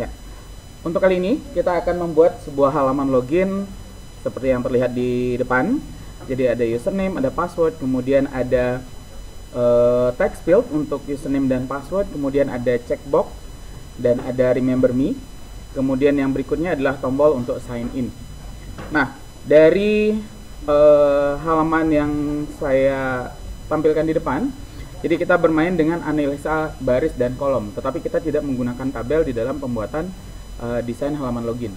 Ya, untuk kali ini kita akan membuat sebuah halaman login seperti yang terlihat di depan. Jadi ada username, ada password, kemudian ada text field untuk username dan password, kemudian ada checkbox dan ada remember me. Kemudian yang berikutnya adalah tombol untuk sign in. Nah, dari halaman yang saya tampilkan di depan, jadi kita bermain dengan analisa baris dan kolom, tetapi kita tidak menggunakan tabel di dalam pembuatan desain halaman login.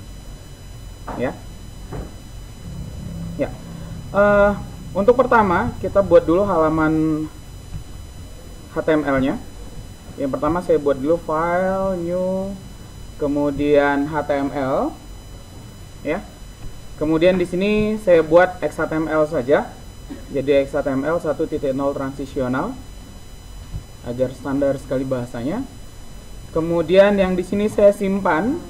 Ya, ya. Untuk pertama kita buat dulu halaman HTML-nya. Yang pertama saya buat dulu file new, kemudian HTML, ya. Kemudian di sini saya buat XHTML saja. Jadi XHTML 1.0 transisional agar standar sekali bahasanya. Kemudian yang di sini saya simpan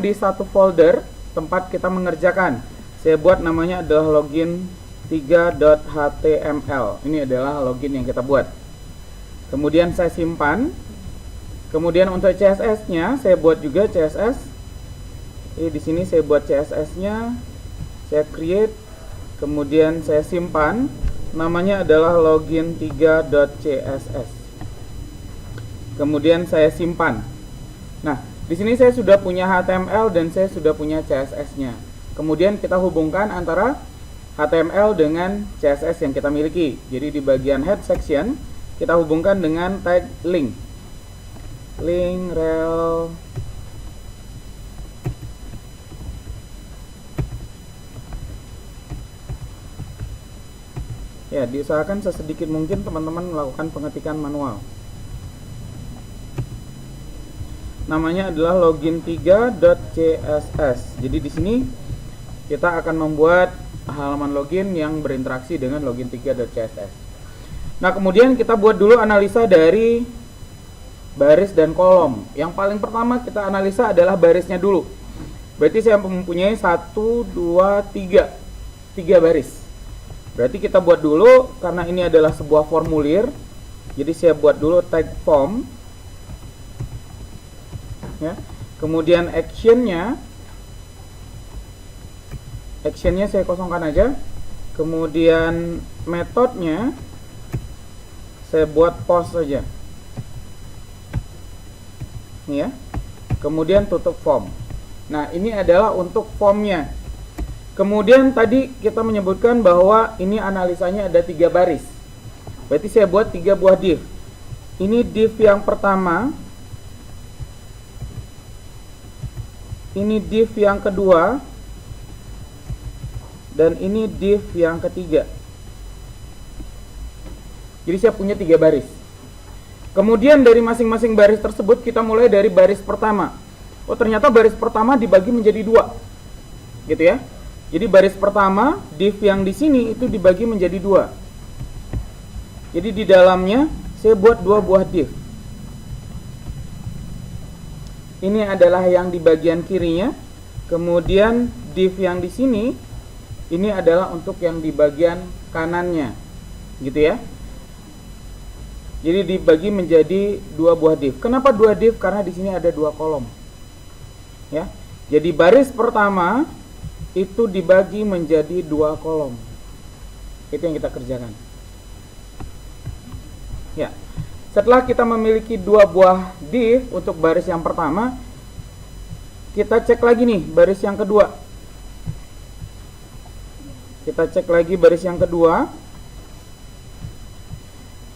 di satu folder tempat kita mengerjakan. Saya buat namanya adalah login 3.html. Ini adalah login yang kita buat. Kemudian saya simpan. Kemudian untuk CSS-nya saya buat juga CSS. Di sini saya buat CSS-nya. Saya create. Kemudian saya simpan, namanya adalah login 3.css. Kemudian saya simpan. Nah, di sini saya sudah punya HTML dan saya sudah punya CSS-nya. Kemudian kita hubungkan antara HTML dengan CSS yang kita miliki. Jadi di bagian head section kita hubungkan dengan tag link rel. Ya, diusahakan sesedikit mungkin teman-teman melakukan pengetikan manual. Namanya adalah login 3.css. Jadi di sini kita akan membuat halaman login yang berinteraksi dengan login 3.css. Nah, kemudian kita buat dulu analisa dari baris dan kolom. Yang paling pertama kita analisa adalah barisnya dulu. Berarti saya mempunyai 1, 2, 3 baris. Berarti kita buat dulu, karena ini adalah sebuah formulir, jadi saya buat dulu tag form, ya. Kemudian actionnya saya kosongkan aja. Kemudian metodenya saya buat post saja, ini ya. Kemudian tutup form. Nah, ini adalah untuk formnya. Kemudian tadi kita menyebutkan bahwa ini analisanya ada 3 baris. Berarti saya buat 3 buah div. Ini div yang pertama. Ini div yang kedua. Dan ini div yang ketiga. Jadi saya punya 3 baris. Kemudian dari masing-masing baris tersebut kita mulai dari baris pertama. Oh, ternyata baris pertama dibagi menjadi 2. Gitu ya. Jadi baris pertama, div yang di sini itu dibagi menjadi 2. Jadi di dalamnya saya buat 2 buah div. Ini adalah yang di bagian kirinya. Kemudian div yang di sini ini adalah untuk yang di bagian kanannya. Gitu ya. Jadi dibagi menjadi 2 buah div. Kenapa 2 div? Karena di sini ada 2 kolom. Ya. Jadi baris pertama itu dibagi menjadi 2 kolom. Itu yang kita kerjakan. Ya. Setelah kita memiliki 2 buah div untuk baris yang pertama, kita cek lagi nih baris yang kedua. Kita cek lagi baris yang kedua.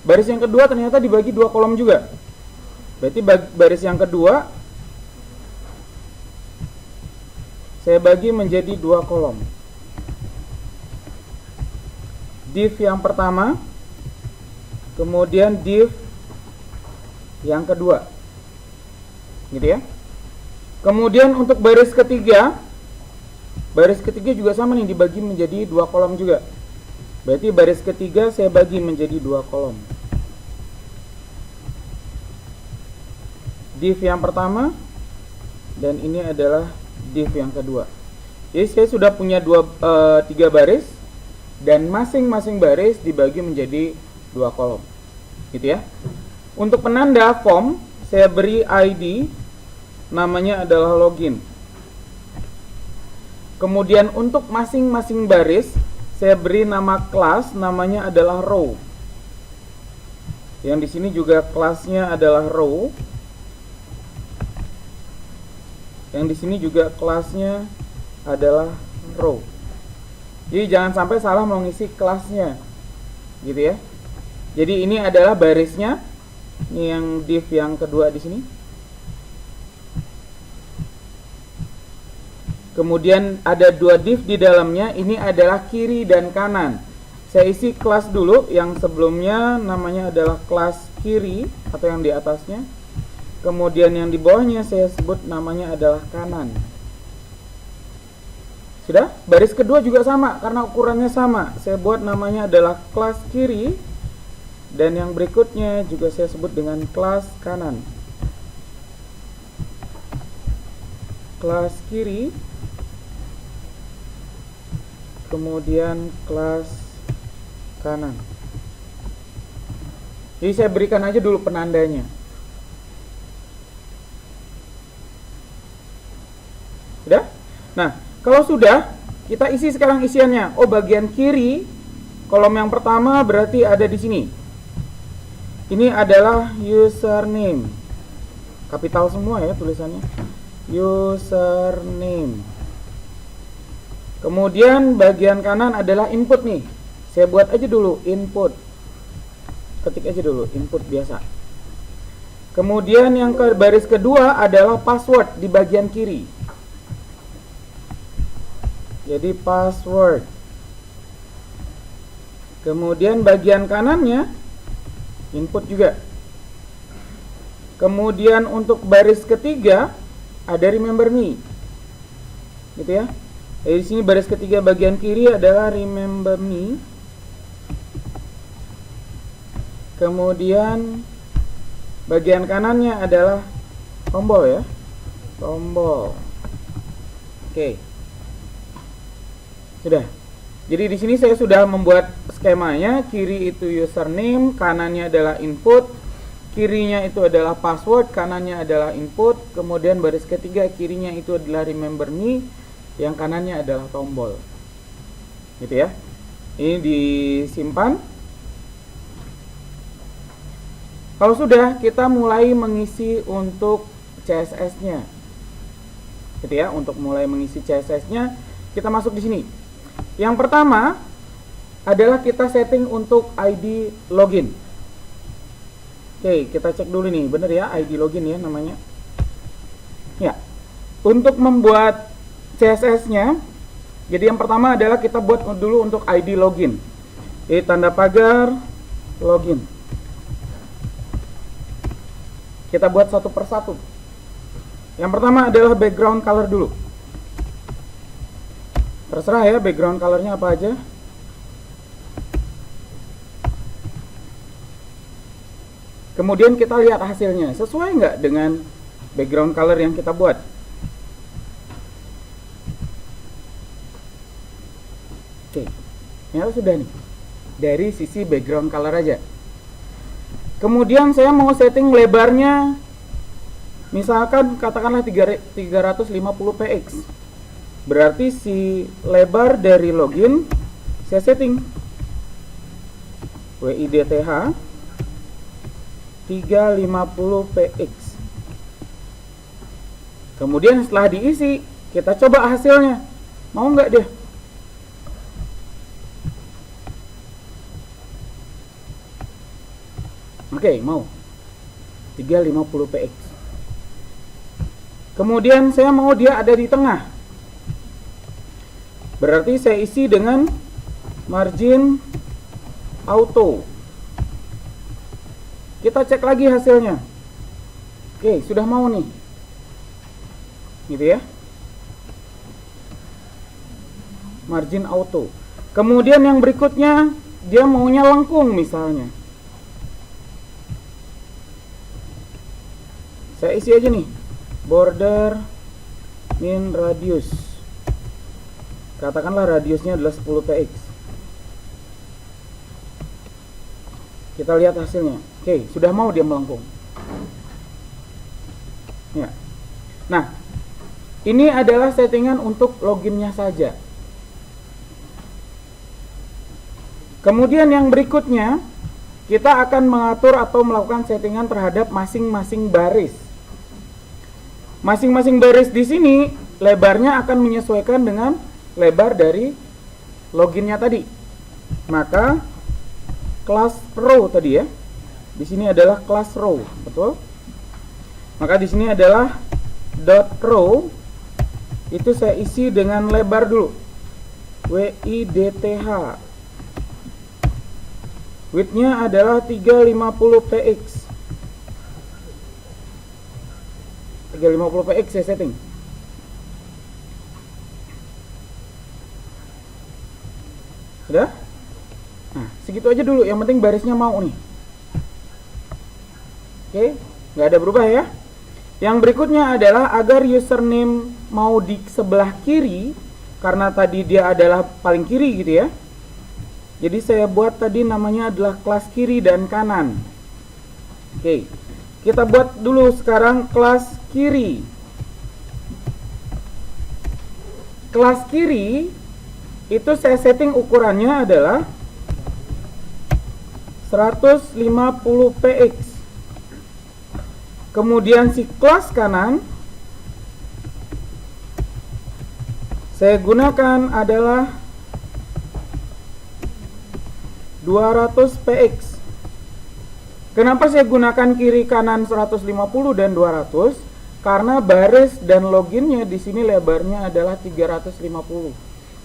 Baris yang kedua ternyata dibagi 2 kolom juga. Berarti baris yang kedua saya bagi menjadi 2 kolom. Div yang pertama, kemudian div yang kedua. Gitu ya. Kemudian untuk baris ketiga juga sama nih, dibagi menjadi 2 kolom juga. Berarti baris ketiga saya bagi menjadi 2 kolom. Div yang pertama dan ini adalah div yang kedua. Jadi saya sudah punya 3 baris dan masing-masing baris dibagi menjadi 2 kolom. Gitu ya. Untuk penanda form saya beri ID namanya adalah login. Kemudian untuk masing-masing baris saya beri nama kelas, namanya adalah row. Yang di sini juga kelasnya adalah row. Yang di sini juga kelasnya adalah row. Jadi jangan sampai salah mengisi kelasnya, gitu ya. Jadi ini adalah barisnya. Ini yang div yang kedua di sini. Kemudian ada dua div di dalamnya. Ini adalah kiri dan kanan. Saya isi kelas dulu. Yang sebelumnya namanya adalah kelas kiri atau yang di atasnya. Kemudian yang di bawahnya saya sebut namanya adalah kanan. Sudah? Baris kedua juga sama karena ukurannya sama. Saya buat namanya adalah kelas kiri. Dan yang berikutnya juga saya sebut dengan kelas kanan. Kelas kiri. Kemudian kelas kanan. Jadi saya berikan aja dulu penandanya. Sudah? Nah, kalau sudah, kita isi sekarang isiannya. Oh, bagian kiri, kolom yang pertama berarti ada di sini. Ini adalah username. Kapital semua ya tulisannya. Username. Kemudian bagian kanan adalah input nih. Saya buat aja dulu input. Ketik aja dulu input biasa. Kemudian yang ke baris kedua adalah password di bagian kiri. Jadi password. Kemudian bagian kanannya input juga. Kemudian untuk baris ketiga ada remember me. Gitu ya. Jadi di sini baris ketiga bagian kiri adalah remember me. Kemudian bagian kanannya adalah tombol ya. Tombol. Oke. Sudah. Jadi di sini saya sudah membuat skemanya. Kiri itu username, kanannya adalah input, kirinya itu adalah password, kanannya adalah input. Kemudian baris ketiga kirinya itu adalah remember me, yang kanannya adalah tombol. Gitu ya. Ini disimpan. Kalau sudah, kita mulai mengisi untuk CSS-nya. Gitu ya. Untuk mulai mengisi CSS-nya, kita masuk di sini. Yang pertama adalah kita setting untuk ID login. Oke, kita cek dulu nih, bener ya ID login ya namanya. Ya, untuk membuat CSS-nya, jadi yang pertama adalah kita buat dulu untuk ID login. Jadi tanda pagar login. Kita buat satu persatu. Yang pertama adalah background color dulu. Terserah ya background colornya apa aja. Kemudian kita lihat hasilnya sesuai nggak dengan background color yang kita buat. Oke, ternyata sudah nih dari sisi background color aja. Kemudian saya mau setting lebarnya, misalkan katakanlah 350 px. Berarti si lebar dari login saya setting width 350 px. Kemudian setelah diisi, kita coba hasilnya. Mau nggak dia? Oke, mau. 350 px. Kemudian saya mau dia ada di tengah. Berarti saya isi dengan margin auto. Kita cek lagi hasilnya. Oke, sudah mau nih. Gitu ya. Margin auto. Kemudian yang berikutnya, dia maunya lengkung misalnya. Saya isi aja nih. Border min radius. Katakanlah radiusnya adalah 10 px. Kita lihat hasilnya. Oke, sudah mau dia melengkung. Ya. Nah, ini adalah settingan untuk loginnya saja. Kemudian yang berikutnya, kita akan mengatur atau melakukan settingan terhadap masing-masing baris. Masing-masing baris di sini lebarnya akan menyesuaikan dengan lebar dari loginnya tadi. Maka class row tadi ya. Di sini adalah class row, betul? Maka di sini adalah dot row, itu saya isi dengan lebar dulu, width. Width-nya adalah 350 px. 350 px saya setting. Sudah? Nah, segitu aja dulu. Yang penting barisnya mau nih. Oke, nggak ada berubah ya. Yang berikutnya adalah agar username mau di sebelah kiri, karena tadi dia adalah paling kiri gitu ya. Jadi saya buat tadi namanya adalah kelas kiri dan kanan. Oke, kita buat dulu sekarang kelas kiri. Kelas kiri itu saya setting ukurannya adalah 150 px. Kemudian si kelas kanan saya gunakan adalah 200 px. Kenapa saya gunakan kiri kanan 150 dan 200? Karena baris dan loginnya di sini lebarnya adalah 350.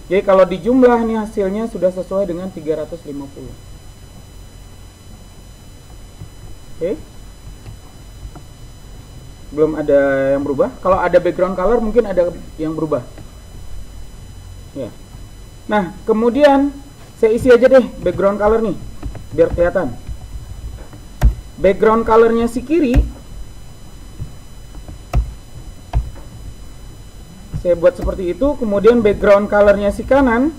Jadi kalau dijumlah nih hasilnya sudah sesuai dengan 350. Oke. Belum ada yang berubah. Kalau ada background color mungkin ada yang berubah. Ya. Nah, kemudian saya isi aja deh background color nih, biar kelihatan. Background colornya si kiri saya buat seperti itu. Kemudian background colornya si kanan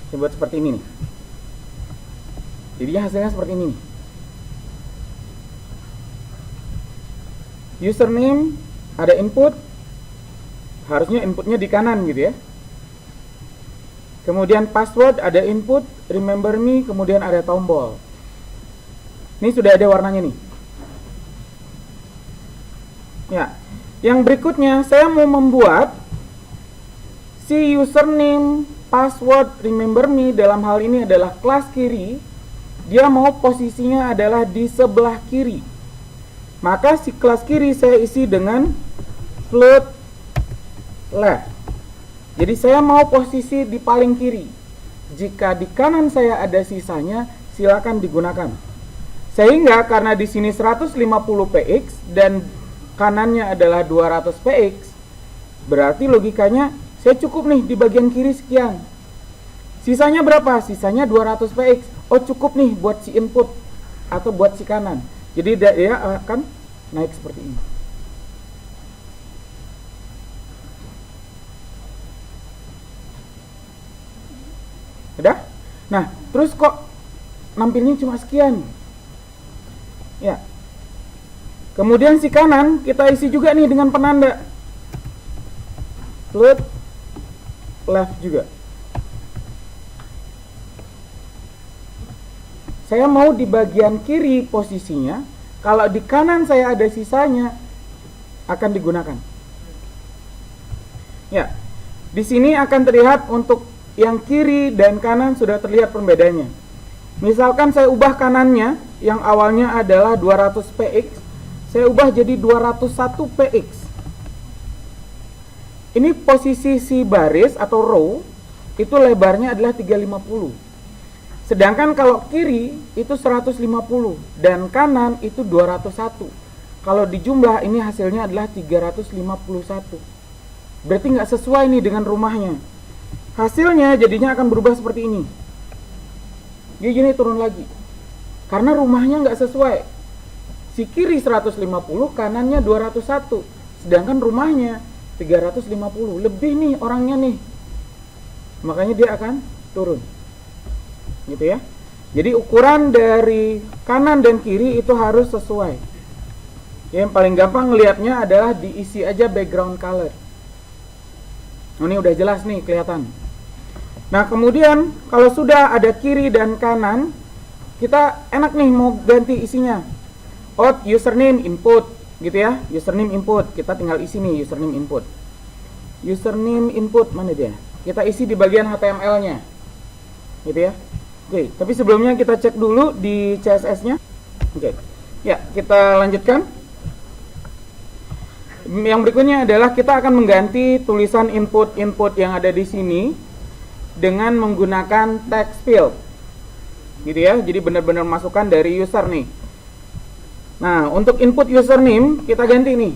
saya buat seperti ini nih. Jadi hasilnya seperti ini nih. Username ada input, harusnya inputnya di kanan gitu ya. Kemudian password ada input, remember me, kemudian ada tombol. Ini sudah ada warnanya nih. Ya, yang berikutnya saya mau membuat si username, password, remember me dalam hal ini adalah kelas kiri. Dia mau posisinya adalah di sebelah kiri. Maka si kelas kiri saya isi dengan float left. Jadi saya mau posisi di paling kiri. Jika di kanan saya ada sisanya, silakan digunakan. Sehingga karena di sini 150 px dan kanannya adalah 200 px, berarti logikanya saya cukup nih di bagian kiri sekian. Sisanya berapa? Sisanya 200 px. Oh, cukup nih buat si input atau buat si kanan. Jadi dia akan naik seperti ini. Udah? Nah, terus kok nampilnya cuma sekian? Ya. Kemudian si kanan kita isi juga nih dengan penanda float left juga. Saya mau di bagian kiri posisinya, kalau di kanan saya ada sisanya akan digunakan. Ya, di sini akan terlihat untuk yang kiri dan kanan sudah terlihat perbedaannya. Misalkan saya ubah kanannya yang awalnya adalah 200 px, saya ubah jadi 201 px. Ini posisi si baris atau row itu lebarnya adalah 350. Sedangkan kalau kiri itu 150 dan kanan itu 201. Kalau dijumlah ini hasilnya adalah 351. Berarti nggak sesuai nih dengan rumahnya. Hasilnya jadinya akan berubah seperti ini. Dia gini turun lagi. Karena rumahnya nggak sesuai. Si kiri 150, kanannya 201. Sedangkan rumahnya 350. Lebih nih orangnya nih. Makanya dia akan turun. gitu ya. Jadi ukuran dari kanan dan kiri itu harus sesuai. Yang paling gampang ngelihatnya adalah diisi aja background color. Ini udah jelas nih kelihatan. Nah kemudian kalau sudah ada kiri dan kanan, kita enak nih mau ganti isinya. Username input gitu ya, username input, kita tinggal isi nih username input. Username input mana dia? Kita isi di bagian HTML-nya, gitu ya. Oke, tapi sebelumnya kita cek dulu di CSS-nya. Oke, ya kita lanjutkan. Yang berikutnya adalah kita akan mengganti tulisan input yang ada di sini dengan menggunakan text field, gitu ya. Jadi benar-benar masukan dari user nih. Nah, untuk input username kita ganti nih.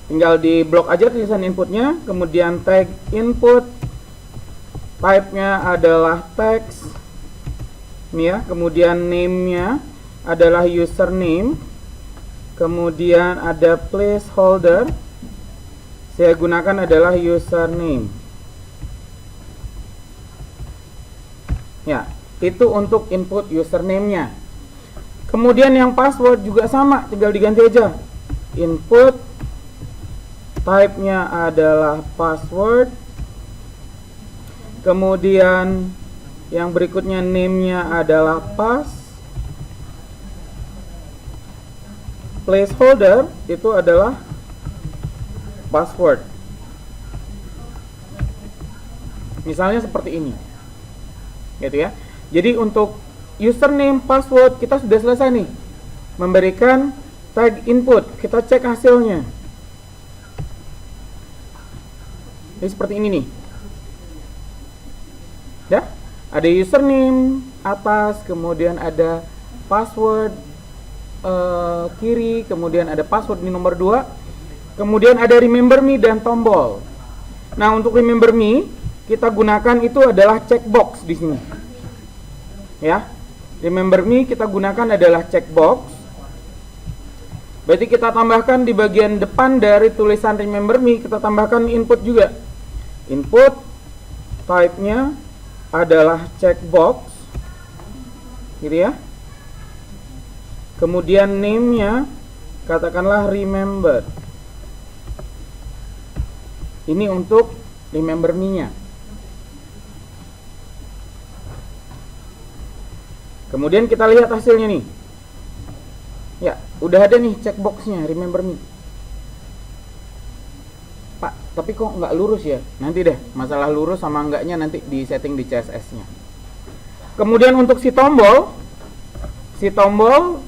Tinggal di blok aja tulisan inputnya, kemudian tag input, type-nya adalah text, nih ya. Kemudian name-nya adalah username, kemudian ada placeholder, saya gunakan adalah username. Ya, itu untuk input username-nya. Kemudian yang password juga sama, tinggal diganti aja. Input, type-nya adalah password. Kemudian yang berikutnya name-nya adalah pass. Placeholder itu adalah password. Misalnya seperti ini. Gitu ya. Jadi untuk username, password kita sudah selesai nih. Memberikan tag input, kita cek hasilnya. Ini seperti ini nih. Ya, ada username atas, kemudian ada password kiri, kemudian ada password di nomor 2, kemudian ada remember me dan tombol. Nah, untuk remember me kita gunakan itu adalah checkbox di sini. Ya, remember me kita gunakan adalah checkbox. Berarti kita tambahkan di bagian depan dari tulisan remember me, kita tambahkan input juga. Input type-nya adalah checkbox, gitu ya. Kemudian name-nya katakanlah remember. Ini untuk remember me-nya. Kemudian kita lihat hasilnya nih. Ya, udah ada nih checkbox-nya remember me. Pak, tapi kok nggak lurus ya? Nanti deh, masalah lurus sama enggaknya nanti di setting di CSS-nya. Kemudian untuk si tombol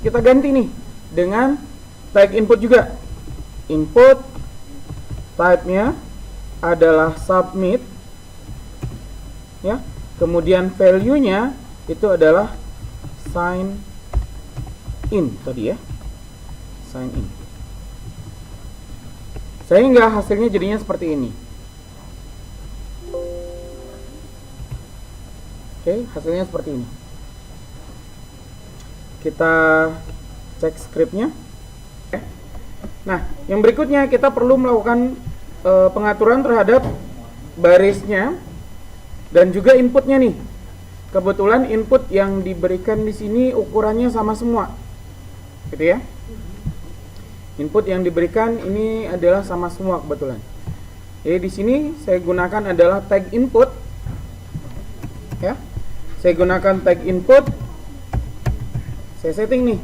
kita ganti nih dengan tag input juga. Input type-nya adalah submit, ya. Kemudian value-nya itu adalah sign in tadi ya, sign in. Sehingga hasilnya jadinya seperti ini. Oke, hasilnya seperti ini. Kita cek scriptnya. Nah, yang berikutnya kita perlu melakukan pengaturan terhadap barisnya dan juga inputnya nih. Kebetulan input yang diberikan di sini ukurannya sama semua, gitu ya. Input yang diberikan ini adalah sama semua kebetulan. Jadi di sini saya gunakan adalah tag input, ya. Saya gunakan tag input. Saya setting nih.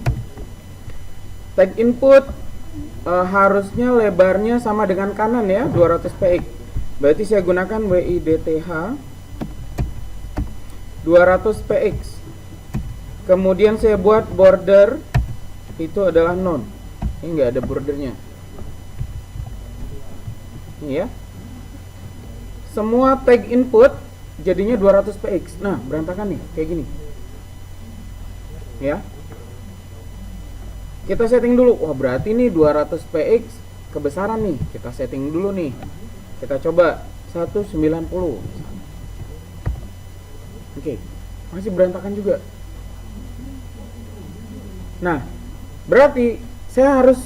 Tag input harusnya lebarnya sama dengan kanan ya, 200 px. Berarti saya gunakan width 200 px. Kemudian saya buat border itu adalah none. Ini enggak ada bordernya. Ini ya. Semua tag input jadinya 200 px. Nah, berantakan nih kayak gini. Ya. Kita setting dulu. Wah, berarti nih 200 px kebesaran nih. Kita setting dulu nih. Kita coba 190. Oke. Masih berantakan juga. Nah, berarti saya harus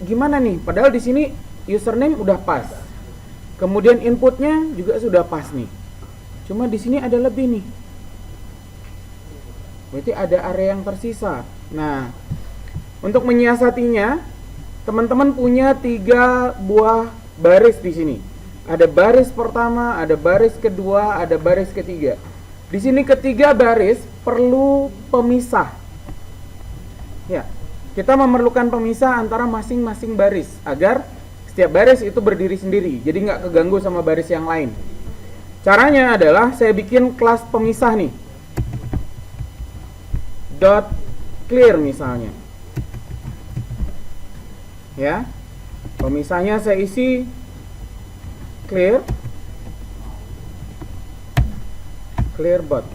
gimana nih? Padahal di sini username udah pas. Kemudian inputnya juga sudah pas nih. Cuma di sini ada lebih nih. Berarti ada area yang tersisa. Nah, untuk menyiasatinya, teman-teman punya 3 buah baris di sini. Ada baris pertama, ada baris kedua, ada baris ketiga. Di sini ketiga baris perlu pemisah. Ya, kita memerlukan pemisah antara masing-masing baris agar setiap baris itu berdiri sendiri, jadi nggak keganggu sama baris yang lain. Caranya adalah saya bikin kelas pemisah nih. Dot clear misalnya. Ya. Pemisahnya saya isi clear bot.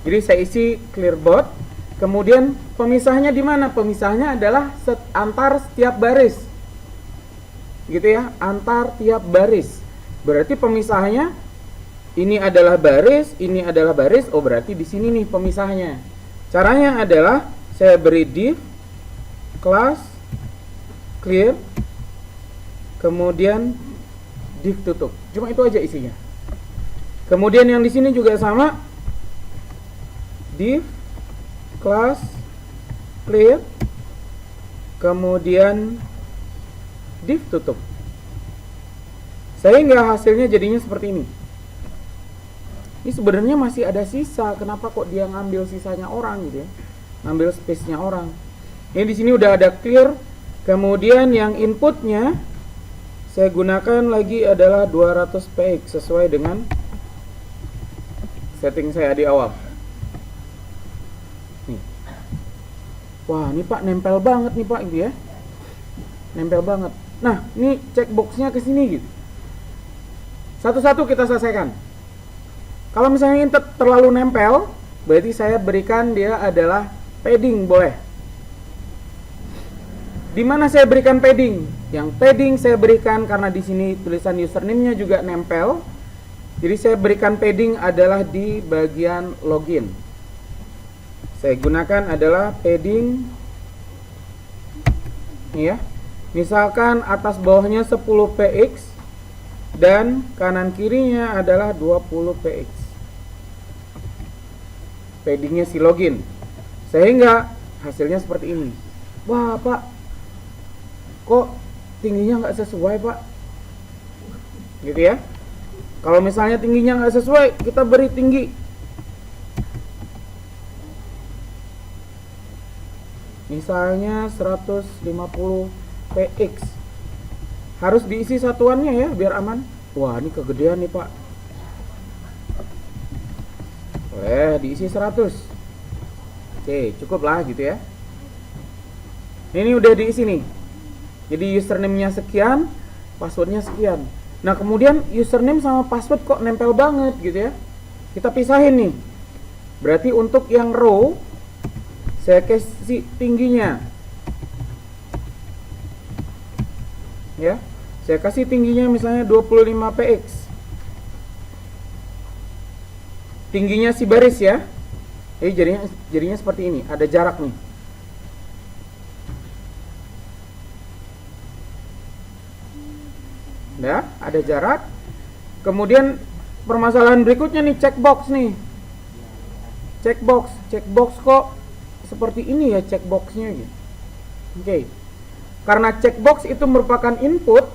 Jadi saya isi clear bot. Kemudian pemisahnya di mana? Pemisahnya adalah antar setiap baris. Gitu ya, antar tiap baris. Berarti pemisahnya ini adalah baris, ini adalah baris. Oh, berarti di sini nih pemisahnya. Caranya adalah saya beri div class clear, kemudian div tutup. Cuma itu aja isinya. Kemudian yang di sini juga sama, div class clear, kemudian div tutup. Sehingga hasilnya jadinya seperti ini. Ini sebenarnya masih ada sisa. Kenapa kok dia ngambil sisanya orang gitu ya? Ngambil space-nya orang. Ini di sini udah ada clear. Kemudian yang inputnya saya gunakan lagi adalah 200 px sesuai dengan setting saya di awal. Nih. Wah, ini Pak nempel banget nih Pak gitu ya. Nempel banget. Nah, ini checkboxnya ke sini gitu. Satu-satu kita selesaikan. Kalau misalnya ini terlalu nempel, berarti saya berikan dia adalah padding, boleh. Di mana saya berikan padding? Yang padding saya berikan karena di sini tulisan username-nya juga nempel. Jadi saya berikan padding adalah di bagian login. Saya gunakan adalah padding ya. Misalkan atas bawahnya 10 px dan kanan kirinya adalah 20 px. Paddingnya si login. Sehingga hasilnya seperti ini. Wah Pak, kok tingginya nggak sesuai Pak? Gitu ya. Kalau misalnya tingginya nggak sesuai, kita beri tinggi. Misalnya 150 px. Harus diisi satuannya ya, biar aman. Wah, ini kegedean nih Pak. Boleh diisi 100. Oke, cukup lah gitu ya. Ini udah diisi nih. Jadi username-nya sekian, passwordnya sekian. Nah, kemudian username sama password kok nempel banget gitu ya. Kita pisahin nih. Berarti untuk yang row saya kasih tingginya. Ya. Saya kasih tingginya misalnya 25 px. Tingginya si baris ya. Jadi jadinya seperti ini, ada jarak nih. Ya, ada jarak. Kemudian permasalahan berikutnya nih, checkbox nih. Checkbox kok seperti ini ya checkboxnya gitu. Oke. Karena checkbox itu merupakan input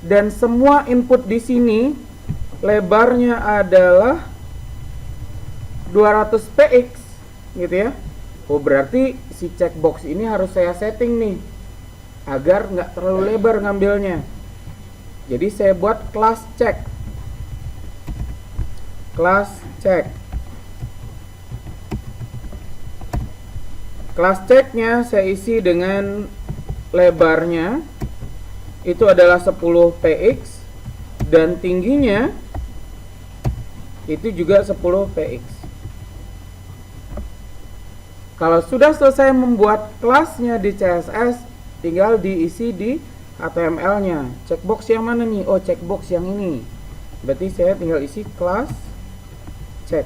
dan semua input di sini lebarnya adalah 200 px gitu ya. Oh, berarti si checkbox ini harus saya setting nih agar nggak terlalu lebar ngambilnya. Jadi saya buat class check. Class checknya saya isi dengan lebarnya itu adalah 10 px dan tingginya itu juga 10 px. Kalau sudah selesai membuat kelasnya di CSS, tinggal diisi di HTML-nya. Checkbox yang mana nih? Oh, checkbox yang ini. Berarti saya tinggal isi class check.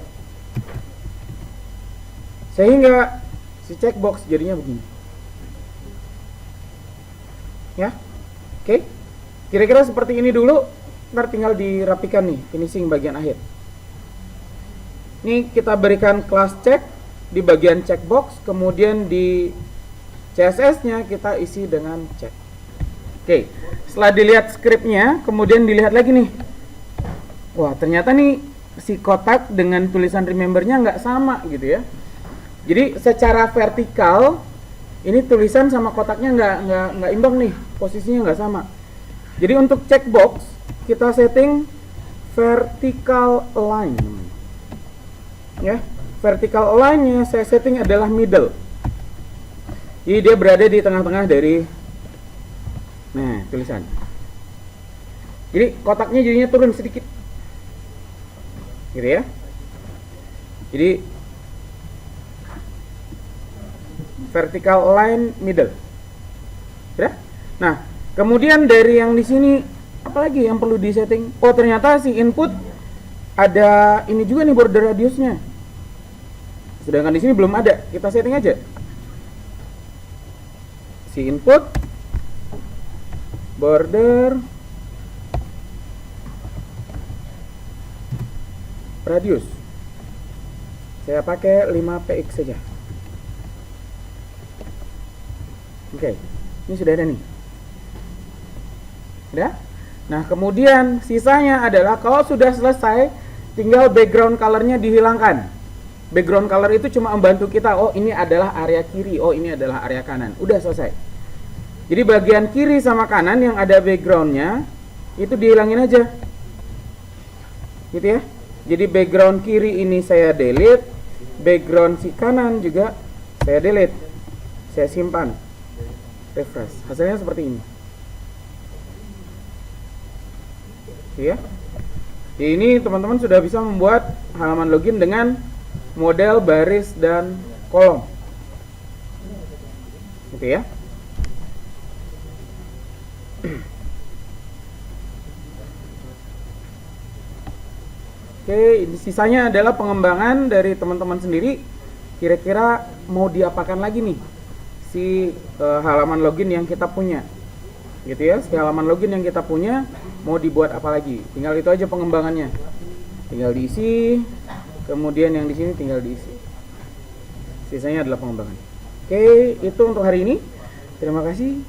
Sehingga si checkbox jadinya begini. Ya. Oke. Kira-kira seperti ini dulu. Ntar tinggal dirapikan nih, finishing bagian akhir. Ini kita berikan kelas cek di bagian checkbox, kemudian di CSS-nya kita isi dengan cek. Oke, setelah dilihat skripnya, kemudian dilihat lagi nih. Wah, ternyata nih si kotak dengan tulisan remember-nya nggak sama gitu ya. Jadi secara vertikal ini tulisan sama kotaknya nggak imbang nih, posisinya nggak sama. Jadi untuk checkbox kita setting vertical align. Ya, vertical align-nya saya setting adalah middle. Jadi dia berada di tengah-tengah dari tulisan. Jadi kotaknya jadinya turun sedikit. Gitu ya. Jadi vertical align middle. Ya? Nah, kemudian dari yang di sini apalagi yang perlu disetting? Oh, ternyata si input ada ini juga nih border radiusnya. Sedangkan di sini belum ada. Kita setting aja. Si input border radius. Saya pakai 5px saja. Oke. Ini sudah ada nih. Udah? Nah, kemudian sisanya adalah kalau sudah selesai, tinggal background color-nya dihilangkan. Background color itu cuma membantu kita, oh ini adalah area kiri, oh ini adalah area kanan. Udah selesai. Jadi bagian kiri sama kanan yang ada background-nya itu dihilangin aja. Gitu ya. Jadi background kiri ini saya delete, background si kanan juga saya delete. Saya simpan. Refresh. Hasilnya seperti ini. Ya. Ini teman-teman sudah bisa membuat halaman login dengan model baris dan kolom. Oke ya. Oke, sisanya adalah pengembangan dari teman-teman sendiri. Kira-kira mau diapakan lagi nih si halaman login yang kita punya. Gitu ya, si halaman login yang kita punya mau dibuat apa lagi? Tinggal itu aja pengembangannya. Tinggal diisi, kemudian yang di sini tinggal diisi. Sisanya adalah pengembangan. Oke, itu untuk hari ini. Terima kasih.